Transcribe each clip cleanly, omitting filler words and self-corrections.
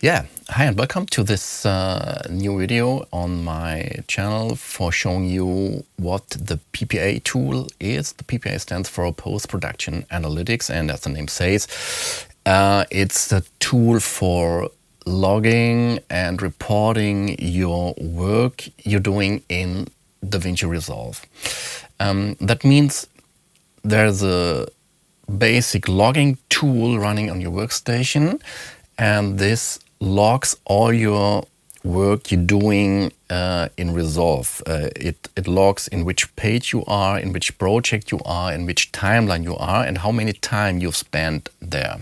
Yeah, hi and welcome to this new video on my channel for showing you what the PPA tool is. The PPA stands for Post-Production Analytics, and as the name says, it's a tool for logging and reporting your work you're doing in Davinci Resolve. That means there's a basic logging tool running on your workstation, and this logs all your work you're doing in Resolve. It logs in which page you are, in which project you are, in which timeline you are, and how many time you've spent there.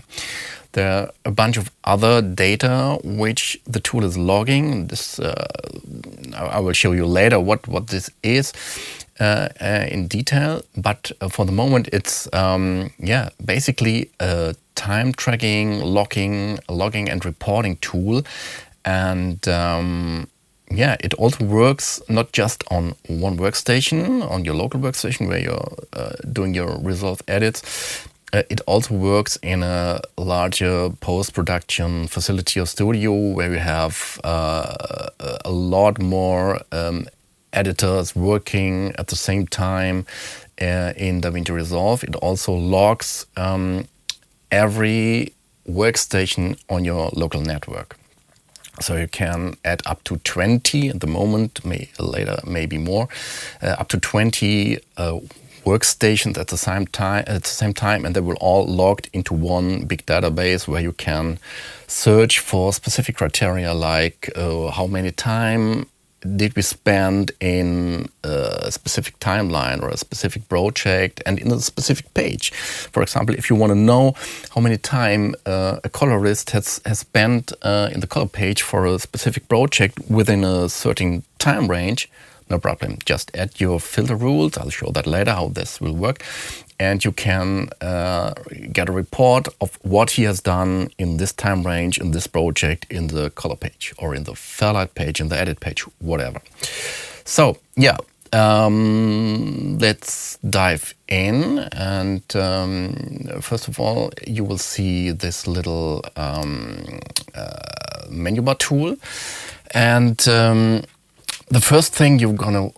There are a bunch of other data which the tool is logging. This I will show you later what this is in detail. But for the moment, it's basically a time tracking, logging and reporting tool, and it also works not just on one workstation, on your local workstation where you're doing your Resolve edits. It also works in a larger post-production facility or studio where you have a lot more editors working at the same time in Davinci Resolve. It also logs every workstation on your local network. So you can add up to 20 at the moment, later maybe more, up to 20 workstations at the same time, and they will all logged into one big database where you can search for specific criteria like how many time did we spend in a specific timeline or a specific project and in a specific page. For example, if you want to know how many time a colorist has spent in the color page for a specific project within a certain time range, no problem. Just add your filter rules. I'll show that later how this will work. And you can get a report of what he has done in this time range, in this project, in the color page, or in the Fairlight page, in the edit page, whatever. So, yeah, let's dive in. And first of all, you will see this little menu bar tool. And the first thing you're gonna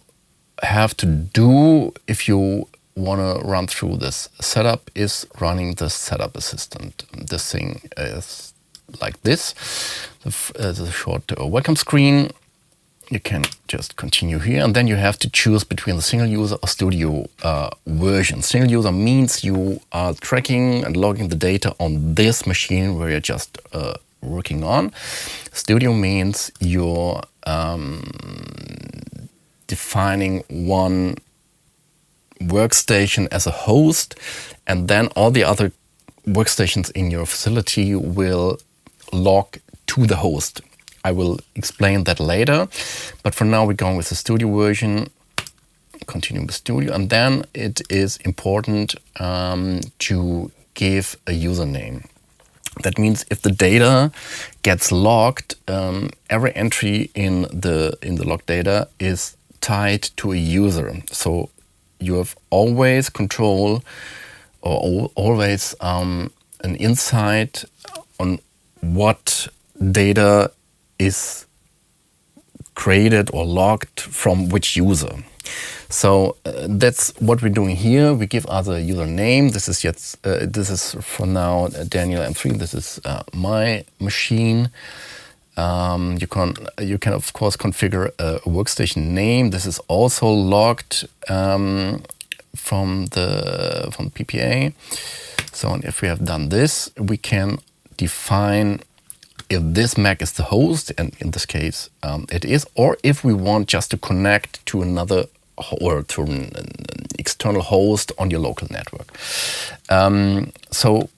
have to do if you want to run through this setup is running the setup assistant. This thing is like this. The short welcome screen. You can just continue here, and then you have to choose between the single user or studio version. Single user means you are tracking and logging the data on this machine where you're just working on. Studio means you're defining one workstation as a host, and then all the other workstations in your facility will log to the host. I will explain that later, but for now we're going with the studio version. Continue with studio, and then it is important to give a username. That means if the data gets logged, every entry in the log data is tied to a user. So you have always control or always an insight on what data is created or logged from which user. So that's what we're doing here. We give other username. This is for now Daniel M3. This is my machine. You can of course configure a workstation name. This is also logged from the PPA. So if we have done this, we can define if this Mac is the host, and in this case it is, or if we want just to connect to another or to an external host on your local network. So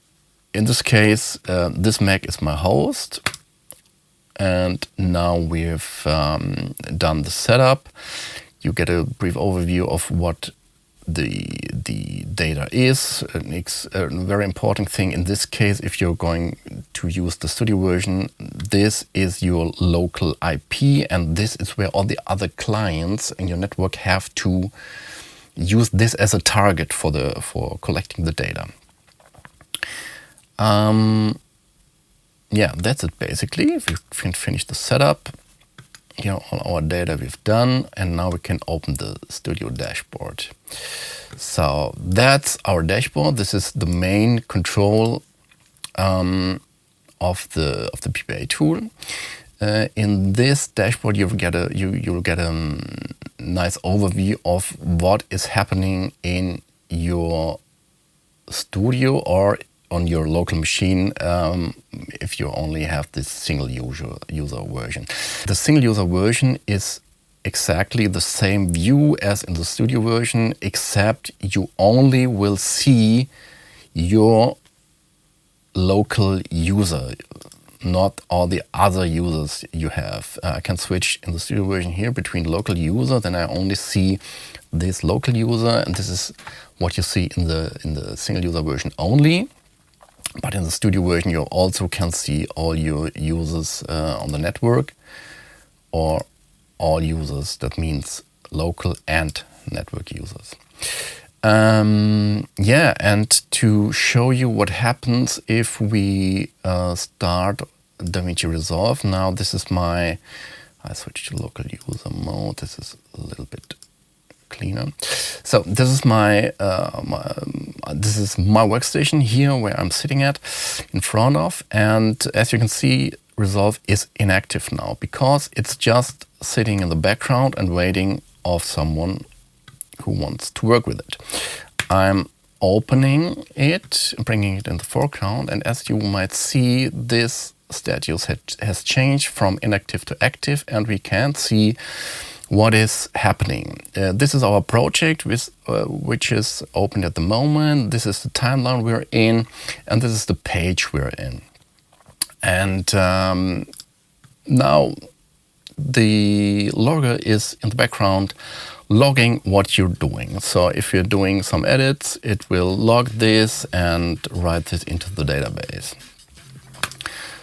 in this case, this Mac is my host. And now we've done the setup. You get a brief overview of what the data is. A very important thing in this case, if you're going to use the studio version, this is your local IP, and this is where all the other clients in your network have to use this as a target for collecting the data. yeah, that's it basically. If we can finish the setup, here all our data we've done, and now we can open the Studio dashboard. So that's our dashboard. This is the main control of the PPA tool. In this dashboard, you'll get a nice overview of what is happening in your studio or on your local machine if you only have this single user version. The single user version is exactly the same view as in the studio version, except you only will see your local user, not all the other users you have. I can switch in the studio version here between local user, then I only see this local user, and this is what you see in the single user version only. But in the studio version you also can see all your users on the network, or all users, that means local and network users. Yeah, and to show you what happens if we start Davinci Resolve. Now this is I switch to local user mode. This is a little bit cleaner. So this is my workstation here where I'm sitting at in front of, and as you can see, Resolve is inactive now because it's just sitting in the background and waiting of someone who wants to work with it. I'm opening it, bringing it in the foreground, and as you might see, this status has changed from inactive to active, and we can see what is happening. This is our project which is open at the moment. This is the timeline we're in, and this is the page we're in. And now the logger is in the background logging what you're doing. So if you're doing some edits, it will log this and write this into the database.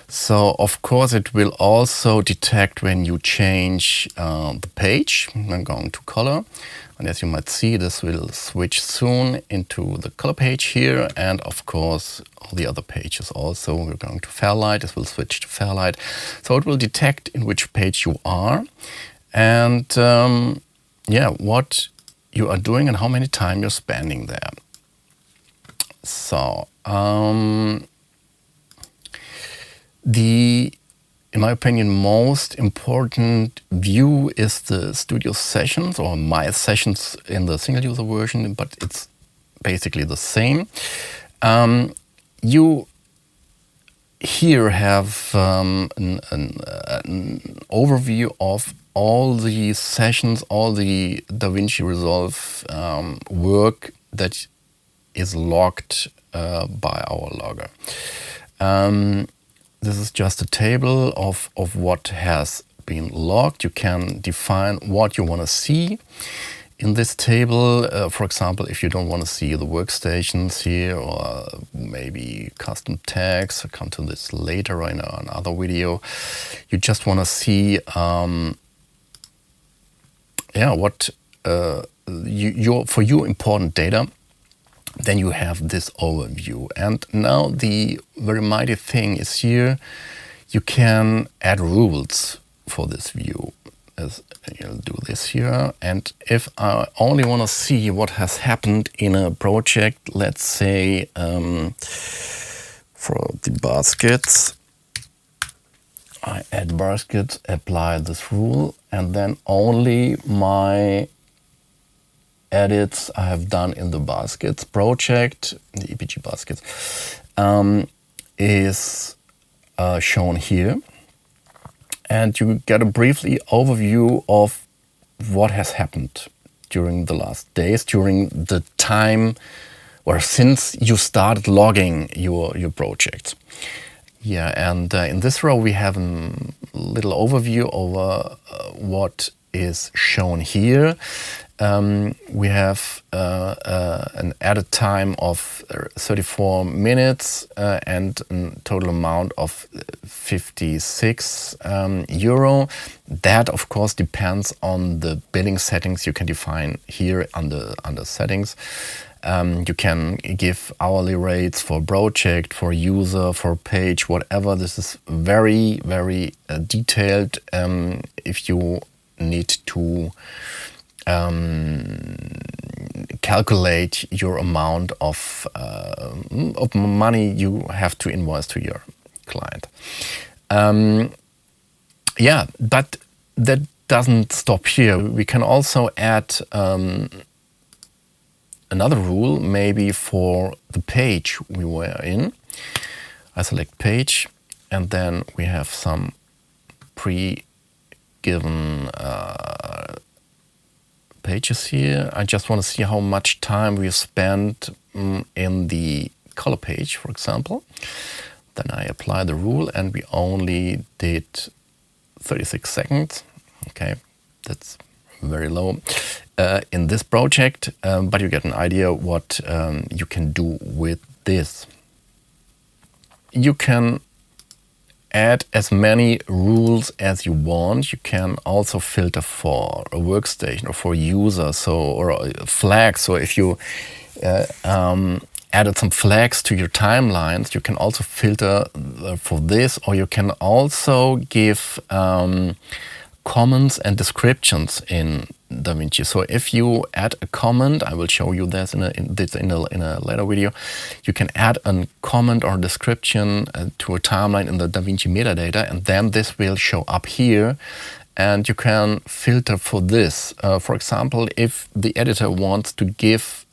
So of course it will also detect when you change the page. I'm going to color, and as you might see, this will switch soon into the color page here, and of course all the other pages also. We're going to Fairlight, this will switch to Fairlight. So it will detect in which page you are, and yeah, what you are doing and how many time you're spending there. So in my opinion, most important view is the studio sessions, or my sessions in the single user version, but it's basically the same. You here have an overview of all the sessions, all the Davinci Resolve work that is logged by our logger. This is just a table of what has been logged. You can define what you want to see in this table. For example, if you don't want to see the workstations here, or maybe custom tags, I'll come to this later in another video. You just want to see yeah, what for you important data. Then you have this overview. And now the very mighty thing is here, you can add rules for this view. As I'll do this here. And if I only want to see what has happened in a project, let's say for the baskets, I add baskets, apply this rule, and then only my edits I have done in the baskets project, the EPG baskets, is shown here. And you get a briefly overview of what has happened during the last days, during the time or since you started logging your project. Yeah, and in this row we have a little overview over what is shown here. We have an added time of 34 minutes and a total amount of 56 euro. That of course depends on the billing settings you can define here under settings. You can give hourly rates for project, for user, for page, whatever. This is very, very detailed if you need to calculate your amount of money you have to invoice to your client. Yeah, but that doesn't stop here. We can also add another rule, maybe for the page we were in. I select page, and then we have some pre-given pages here. I just want to see how much time we spent in the color page, for example. Then I apply the rule, and we only did 36 seconds. Okay, that's very low in this project, but you get an idea what you can do with this. You can add as many rules as you want. You can also filter for a workstation or for a user, or flags. So if you added some flags to your timelines, you can also filter for this, or you can also give comments and descriptions in Davinci. So if you add a comment, I will show you this in a later video, you can add a comment or description to a timeline in the Davinci metadata, and then this will show up here, and you can filter for this. For example, if the editor wants to give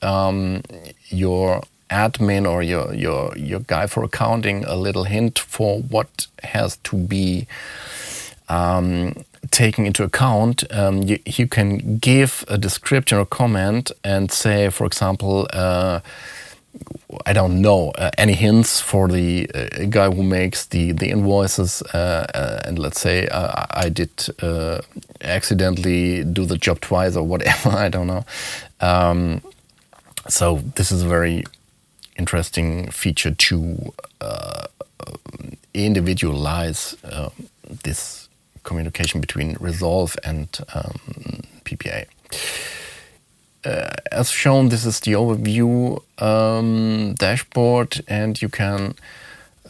your admin or your guy for accounting a little hint for what has to be taken into account, you can give a description or comment and say, for example, I don't know, any hints for the guy who makes the invoices, and let's say I did accidentally do the job twice or whatever, I don't know. So this is a very interesting feature to individualize this communication between Resolve and PPA. As shown, this is the overview dashboard, and you can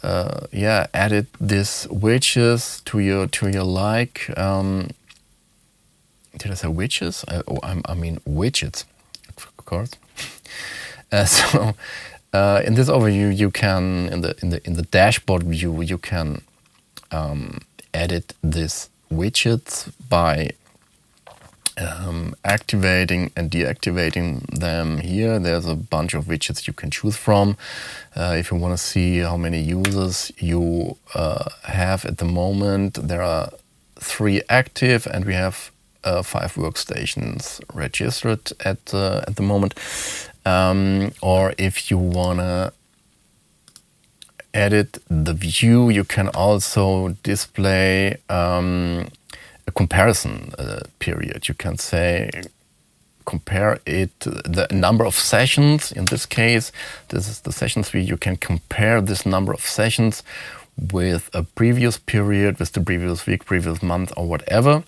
edit these widgets to your like. Did I say widgets? I mean widgets, of course. So in this overview, you can in the dashboard view, you can edit these widgets by activating and deactivating them here. There's a bunch of widgets you can choose from. If you want to see how many users you have at the moment, there are 3 active, and we have 5 workstations registered at the moment. Or if you want to edit the view, you can also display a comparison period. You can say compare it, the number of sessions. In this case, this is the sessions view. You can compare this number of sessions with a previous period, with the previous week, previous month, or whatever.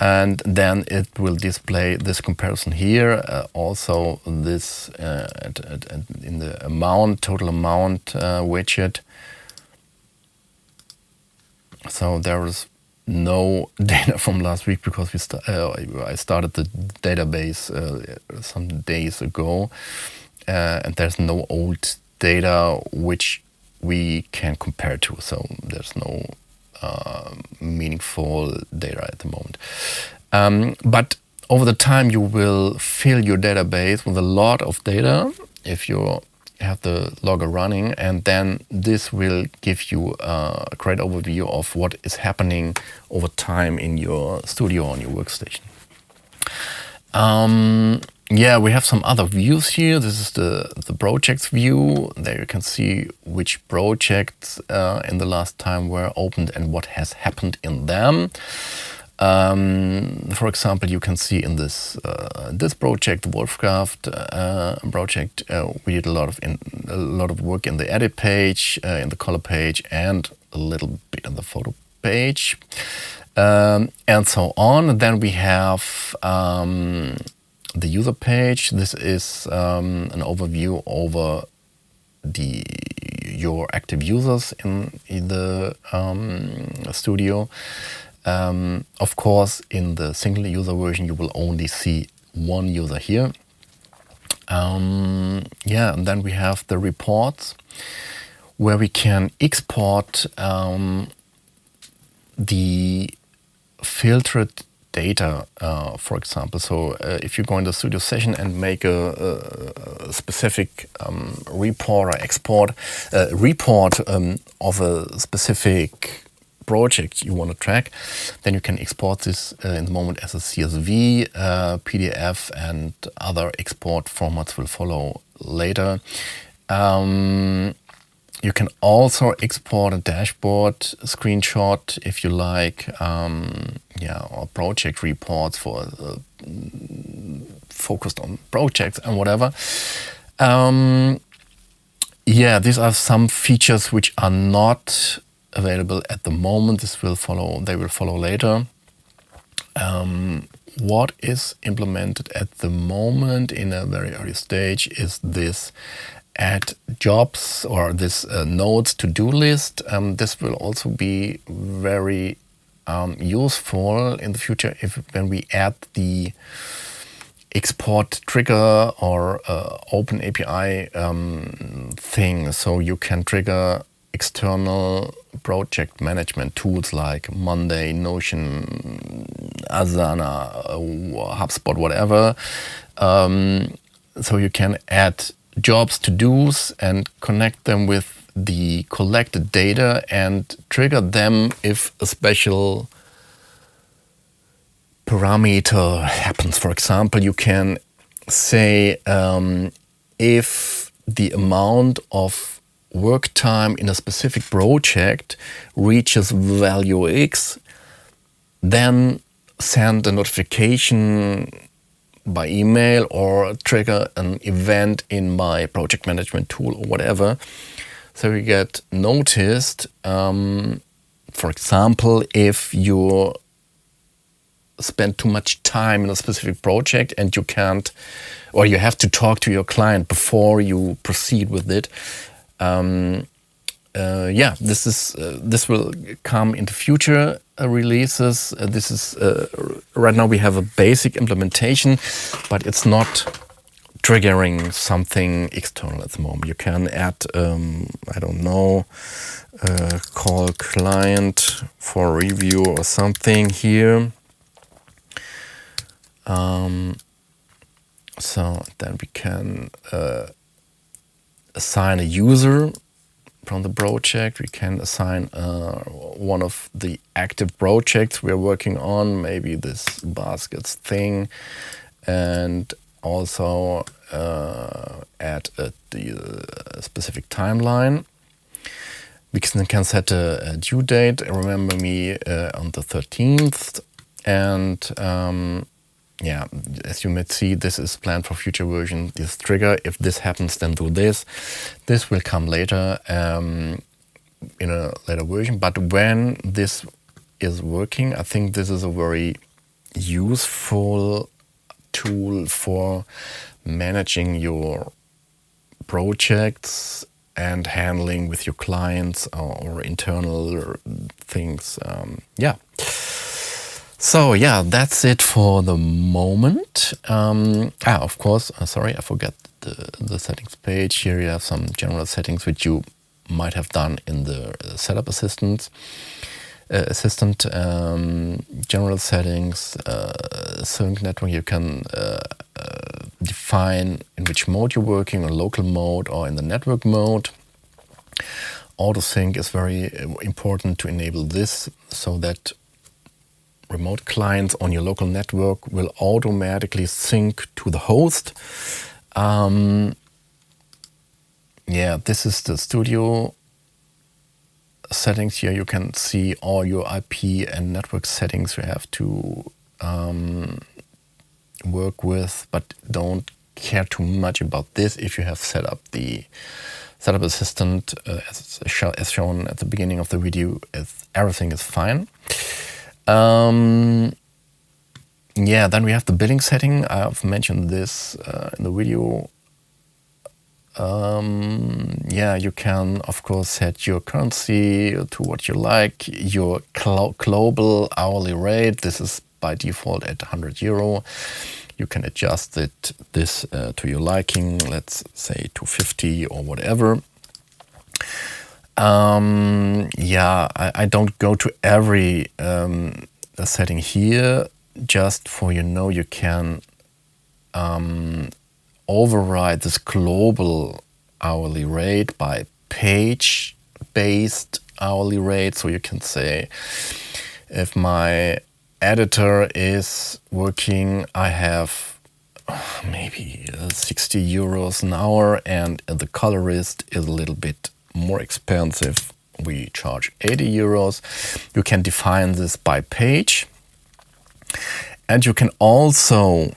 And then it will display this comparison here. Also this in the amount, total amount widget. So there is no data from last week because I started the database some days ago, and there's no old data which we can compare to. So there's no meaningful data at the moment. But over the time, you will fill your database with a lot of data if you have the logger running, and then this will give you a great overview of what is happening over time in your studio on your workstation. Yeah, we have some other views here. This is the projects view. There you can see which projects in the last time were opened and what has happened in them. For example, you can see in this project, the Wolfcraft project, we did a lot of work in the edit page, in the color page, and a little bit in the photo page, and so on. And then we have the user page. This is an overview over your active users in the studio. Of course, in the single user version, you will only see one user here. Yeah, and then we have the reports where we can export the filtered data, for example. So if you go in the studio session and make a specific report or export report of a specific project you want to track, then you can export this in the moment as a CSV, PDF, and other export formats will follow later. You can also export a dashboard screenshot if you like, or project reports for focused on projects and whatever. Yeah, these are some features which are not available at the moment. They will follow later. What is implemented at the moment in a very early stage is this add jobs or this nodes to-do list. This will also be very useful in the future when we add the export trigger or open API thing. So you can trigger external project management tools like Monday, Notion, Asana, HubSpot, whatever. So you can add jobs, to-dos, and connect them with the collected data and trigger them if a special parameter happens. For example, you can say if the amount of work time in a specific project reaches value X, then send a notification by email or trigger an event in my project management tool or whatever. So you get noticed, for example, if you spend too much time in a specific project and you can't, or you have to talk to your client before you proceed with it. Yeah, this will come into future releases. This is right now we have a basic implementation, but it's not triggering something external at the moment. You can add, I don't know, call client for review or something here. So then we can assign a user from the project. We can assign one of the active projects we're working on, maybe this baskets thing, and also add the specific timeline. We can set a due date, remember me, on the 13th. And yeah, as you might see, this is planned for future version. This trigger, if this happens, then do this. This will come later in a later version. But when this is working, I think this is a very useful tool for managing your projects and handling with your clients or internal things. Yeah. So yeah, that's it for the moment. Of course, sorry, I forgot the settings page. Here you have some general settings which you might have done in the setup assistant. General settings, sync network. You can define in which mode you're working, on local mode or in the network mode. Auto sync is very important to enable this, so that remote clients on your local network will automatically sync to the host. Yeah, this is the studio settings. Here you can see all your IP and network settings you have to work with, but don't care too much about this if you have set up the setup assistant as shown at the beginning of the video. Everything is fine. Yeah, then we have the billing setting. I've mentioned this in the video. Yeah, you can of course set your currency to what you like, your global hourly rate. This is by default at 100 euro. You can adjust this to your liking, let's say 250 or whatever. Yeah, I don't go to every setting here. Just for you can override this global hourly rate by page-based hourly rate. So you can say, if my editor is working, I have maybe 60 euros an hour, and the colorist is a little bit more expensive. We charge 80 euros. You can define this by page. And you can also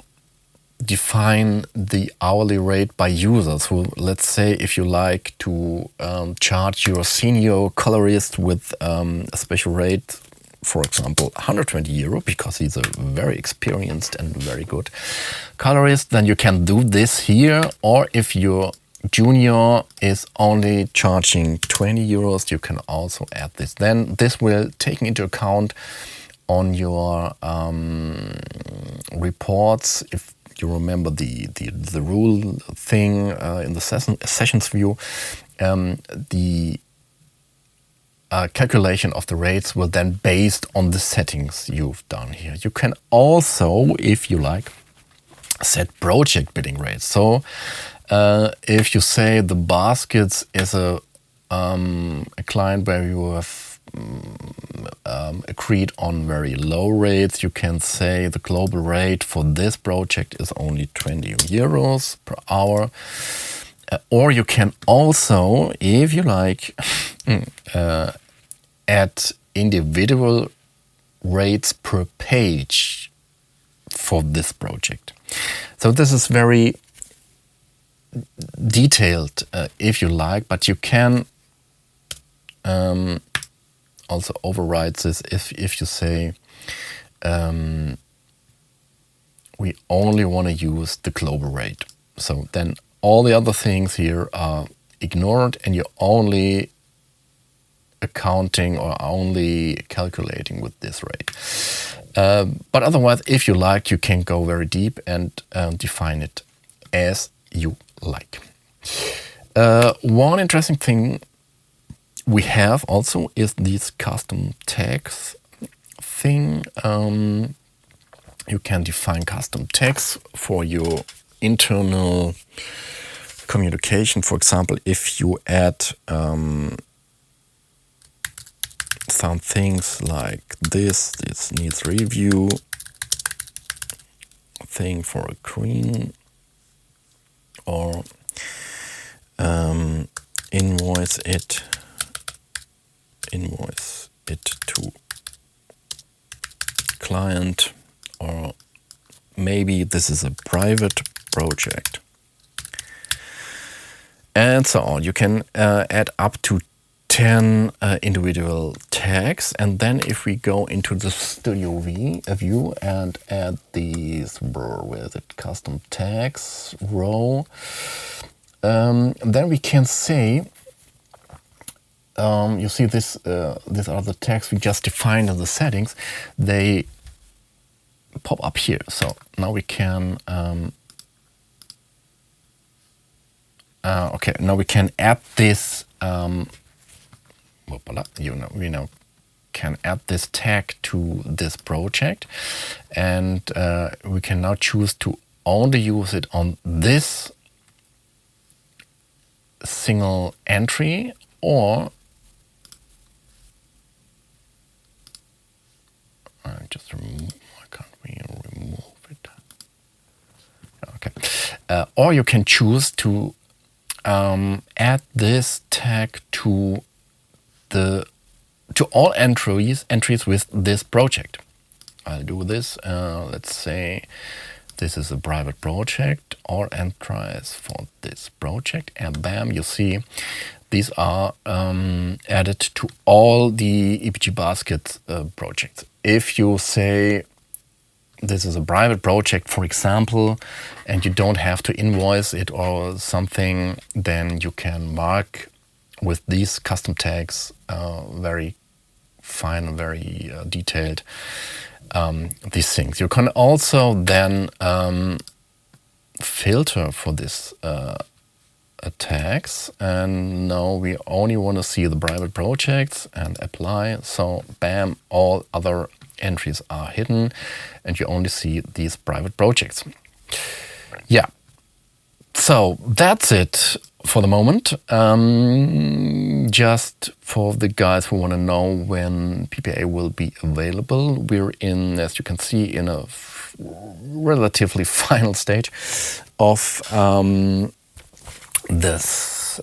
define the hourly rate by users. So let's say if you like to charge your senior colorist with a special rate, for example 120 euro, because he's a very experienced and very good colorist, then you can do this here. Or if your junior is only charging 20 euros, you can also add this. Then this will take into account on your reports. If you remember the rule thing in the sessions view, the calculation of the rates will then based on the settings you've done here. You can also, if you like, set project billing rates. So if you say the baskets is a client where you have agreed on very low rates, you can say the global rate for this project is only 20 euros per hour. Or you can also, if you like, add individual rates per page for this project. So this is very detailed, if you like, but you can also override this if you say we only want to use the global rate. So then all the other things here are ignored, and you're only accounting or only calculating with this rate. But otherwise, if you like, you can go very deep and define it as you like. One interesting thing we have also is this custom tags thing. You can define custom tags for your internal communication. For example, if you add some things like this needs review thing for a green, or invoice it to client, or maybe this is a private project, and so on. You can add up to 10 individual tags. And then if we go into the Studio view and add these, where is it, custom tags row, then we can say, you see this, these are the tags we just defined in the settings. They pop up here. So now we can, okay, now we can add this, we now can add this tag to this project, and we can now choose to only use it on this single entry, or just remove. Why can't we remove it? Okay, or you can choose to add this tag to all entries with this project. I'll do this. Let's say this is a private project, all entries for this project, and bam, you see these are added to all the EPG basket projects. If you say this is a private project, for example, and you don't have to invoice it or something, then you can mark with these custom tags very fine and very detailed these things. You can also then filter for this tags, and now we only want to see the private projects and apply. So bam, all other entries are hidden and you only see these private projects. Yeah, so that's it for the moment. Just for the guys who want to know when PPA will be available, we're in, as you can see, in a relatively final stage of this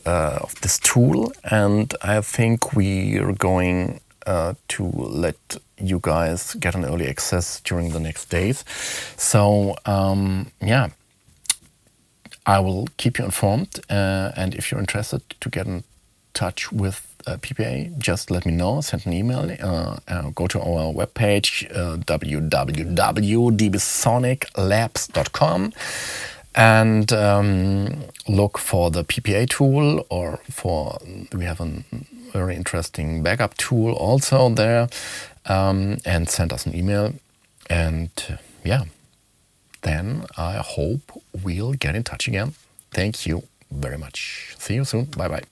tool, and I think we are going to let you guys get an early access during the next days. So yeah, I will keep you informed, and if you're interested to get in touch with PPA, just let me know, send an email, go to our webpage, www.dbsoniclabs.com, and look for the PPA tool, or we have a very interesting backup tool also there, and send us an email. And yeah, then I hope we'll get in touch again. Thank you very much. See you soon. Bye bye.